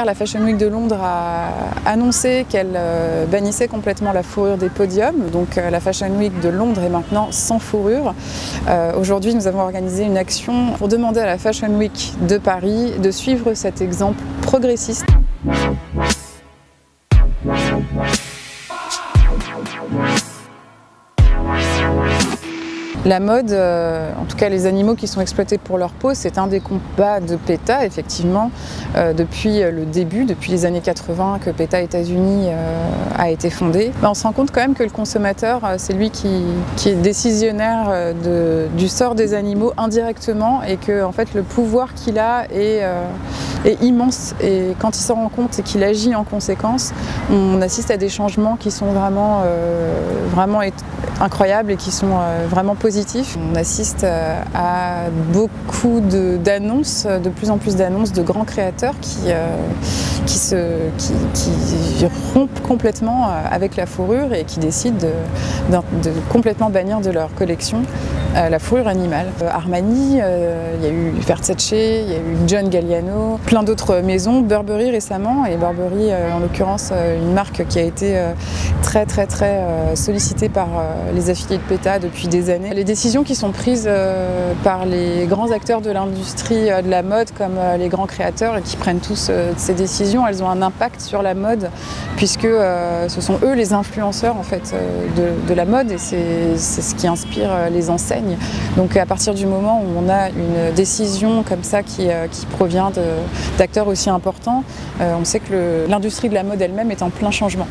La Fashion Week de Londres a annoncé qu'elle bannissait complètement la fourrure des podiums. Donc la Fashion Week de Londres est maintenant sans fourrure. Aujourd'hui, nous avons organisé une action pour demander à la Fashion Week de Paris de suivre cet exemple progressiste. La mode, en tout cas les animaux qui sont exploités pour leur peau, c'est un des combats de PETA, effectivement, depuis le début, depuis les années 80 que PETA États-Unis a été fondé. On se rend compte quand même que le consommateur, c'est lui qui est décisionnaire du sort des animaux indirectement et que en fait, le pouvoir qu'il a est immense. Et quand il s'en rend compte et qu'il agit en conséquence, on assiste à des changements qui sont vraiment incroyables et qui sont vraiment positifs. On assiste à beaucoup d'annonces, de plus en plus d'annonces de grands créateurs qui rompent complètement avec la fourrure et qui décident de complètement bannir de leur collection la fourrure animale. Armani, il y a eu Versace, il y a eu John Galliano, plein d'autres maisons, Burberry récemment, et Burberry en l'occurrence une marque qui a été très sollicitée par les affiliés de PETA depuis des années. Les décisions qui sont prises par les grands acteurs de l'industrie de la mode comme les grands créateurs et qui prennent tous ces décisions, elles ont un impact sur la mode puisque ce sont eux les influenceurs en fait de la mode et c'est ce qui inspire les enseignes. Donc à partir du moment où on a une décision comme ça qui provient d'acteurs aussi importants, on sait que l'industrie de la mode elle-même est en plein changement.